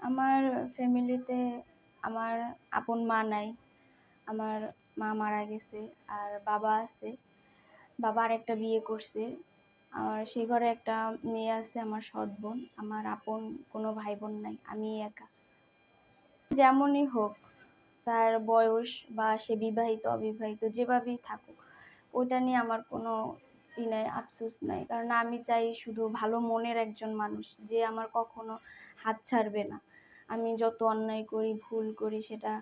আমার ফ্যামিলিতে আমার আপন মা নাই। আমার মা মারা গেছে। আর বাবা আছে। বাবা আরেকটা বিয়ে করছে। আর সেই ঘরে একটা মেয়ে আছে, আমার সৎ বোন। আমার আপন কোনো ভাই-বোন নাই। আমিই একা। যেমনই হোক, তার বয়স বা সে বিবাহিত, অবিবাহিত যেভাবেই থাকুক, ওইটা নিয়ে আমার কোনো নাই, আফসোস নাই। কারণ আমি চাই শুধু ভালো মনের একজন মানুষ, যে আমার কখনো হাত ছাড়বে না। আমি যত অন্যায় করি, ভুল করি, সেটা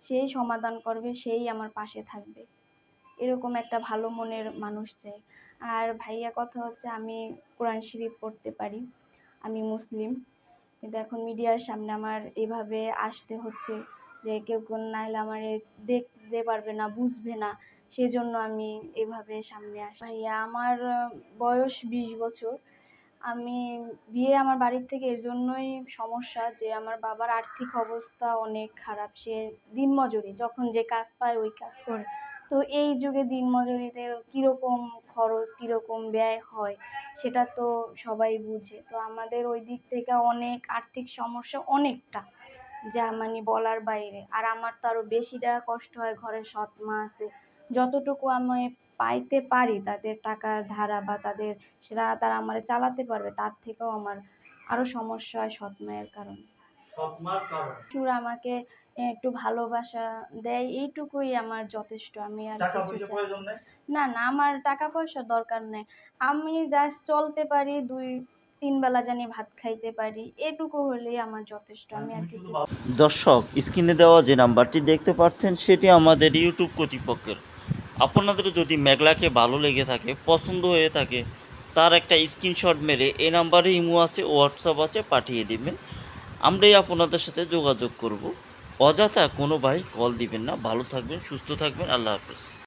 সেই সমাধান করবে, সেই আমার পাশে থাকবে। এরকম একটা ভালো মনের মানুষ চাই। আর ভাইয়া কথা হচ্ছে, আমি কোরআন শরীফ পড়তে পারি। আমি মুসলিম। কিন্তু এখন মিডিয়ার সামনে আমার এভাবে আসতে হচ্ছে, যে কেউ নাহলে আমারে দেখতে পারবে না, বুঝবে না। সেজন্য আমি এভাবে সামনে আসি। ভাইয়া আমার বয়স 20 বছর। আমি বিয়ে আমার বাড়ির থেকে এজন্যই সমস্যা, যে আমার বাবার আর্থিক অবস্থা অনেক খারাপ। সে দিনমজুরি, যখন যে কাজ পায় ওই কাজ করে। তো এই যুগে দিনমজুরিতে কিরকম খরচ, কিরকম ব্যয় হয়, সেটা তো সবাই বুঝে। তো আমাদের ওই দিক থেকে অনেক আর্থিক সমস্যা, অনেকটা, যা মানে বলার বাইরে। আর আমার তো আরো বেশি টাকা কষ্ট হয়, ঘরে সৎ মা আছে। যতটুকু আমি পাইতে পারি তাদের টাকার ধারা, বা তারা আমারে চালাতে পারবে, তার থেকেও আমার আরো সমস্যা হয় সৎ মায়ের কারণে। শ্বশুর আমাকে একটু ভালোবাসা দেয়, এইটুকুই আমার যথেষ্ট। আমি আর কিছু চাই না। না, আমার টাকা পয়সা দরকার নেই। আমি জাস্ট চলতে পারি, 2-3 বেলা জানি ভাত খাইতে পারি, এটুকু হলেই আমার যথেষ্ট। আমি আর কিছু চাই না। দর্শক, স্ক্রিনে দেওয়া যে নাম্বারটি দেখতে পাচ্ছেন সেটি আমাদের ইউটিউব কর্তৃপক্ষের। আপনাদের যদি মেঘলাকে ভালো লেগে থাকে, পছন্দ হয়ে থাকে, তার একটা স্ক্রিনশট মেরে এই নাম্বারে ইমো আছে, হোয়াটসঅ্যাপ আছে, পাঠিয়ে দিবেন। আমরাই আপনাদের সাথে যোগাযোগ করব। অযথা কোনো ভাই কল দিবেন না। ভালো থাকবেন, সুস্থ থাকবেন। আল্লাহ হাফেজ।